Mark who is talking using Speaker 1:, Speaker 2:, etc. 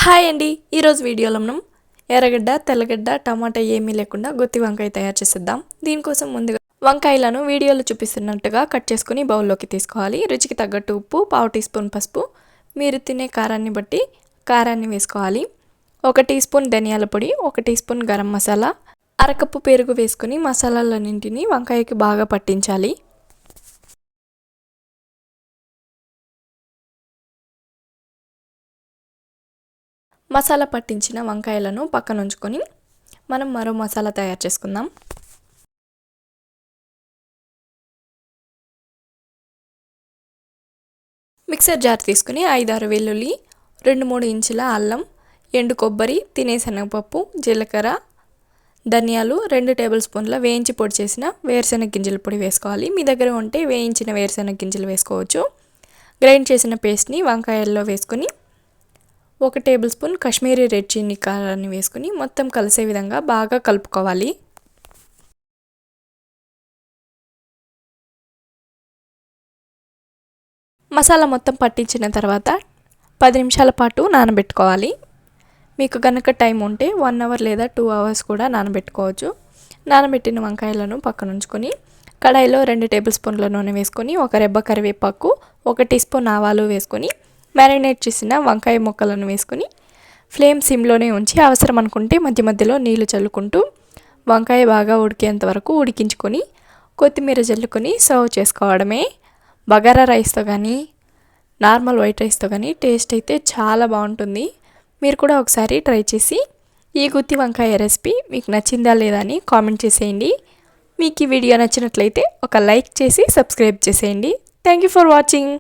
Speaker 1: Hi అండి, ఈరోజు వీడియోలో మనం ఎర్రగడ్డ, తెల్లగడ్డ, టమాటా ఏమీ లేకుండా గుత్తి వంకాయ తయారు చేసేద్దాం. దీనికోసం ముందుగా వంకాయలను వీడియోలో చూపిస్తున్నట్టుగా కట్ చేసుకుని బౌల్లోకి తీసుకోవాలి. రుచికి తగ్గట్టు ఉప్పు, 1/2 టీ స్పూన్ పసుపు, మీరు తినే కారాన్ని బట్టి కారాన్ని వేసుకోవాలి. 1 టీ స్పూన్ ధనియాల పొడి, 1 టీ స్పూన్ గరం మసాలా, అరకప్పు పెరుగు వేసుకుని మసాలాలన్నింటినీ వంకాయకి బాగా పట్టించాలి. మసాలా పట్టించిన వంకాయలను పక్కన ఉంచుకొని మనం మరో మసాలా తయారు చేసుకుందాం. మిక్సర్ జార్ తీసుకుని 5-6 వెల్లుల్లి, 2-3 ఇంచుల అల్లం, ఎండు కొబ్బరి, తినే శనగపప్పు, జీలకర్ర, ధనియాలు, 2 టేబుల్ స్పూన్ల వేయించి పొడి చేసిన వేరుశెనగ గింజల పొడి వేసుకోవాలి. మీ దగ్గర ఉంటే వేయించిన వేరుశెనగ గింజలు వేసుకోవచ్చు. గ్రైండ్ చేసిన పేస్ట్ని వంకాయల్లో వేసుకొని 1 table spoon Kashmiri red chilli కారాన్ని వేసుకుని మొత్తం కలిసే విధంగా బాగా కలుపుకోవాలి. మసాలా మొత్తం పట్టించిన తర్వాత 10 నిమిషాల పాటు నానబెట్టుకోవాలి. మీకు కనుక టైం ఉంటే 1 అవర్ లేదా 2 అవర్స్ కూడా నానబెట్టుకోవచ్చు. నానబెట్టిన వంకాయలను పక్కన ఉంచుకొని కడాయిలో 2 టేబుల్ స్పూన్ల నూనె వేసుకొని 1 రెబ్బ కరివేపాకు, 1 టీ స్పూన్ ఆవాలు వేసుకొని మ్యారినేట్ చేసిన వంకాయ ముక్కలను వేసుకొని ఫ్లేమ్ సిమ్లోనే ఉంచి అవసరం అనుకుంటే మధ్య మధ్యలో నీళ్లు చల్లుకుంటూ వంకాయ బాగా ఉడికేంత వరకు ఉడికించుకొని కొత్తిమీర జల్లుకొని సర్వ్ చేసుకోవడమే. బగారా రైస్తో కానీ నార్మల్ వైట్ రైస్తో కానీ టేస్ట్ అయితే చాలా బాగుంటుంది. మీరు కూడా ఒకసారి ట్రై చేసి ఈ గుత్తి వంకాయ రెసిపీ మీకు నచ్చిందా లేదా అని కామెంట్ చేసేయండి. మీకు ఈ వీడియో నచ్చినట్లయితే ఒక లైక్ చేసి సబ్స్క్రైబ్ చేసేయండి. Thank you for watching.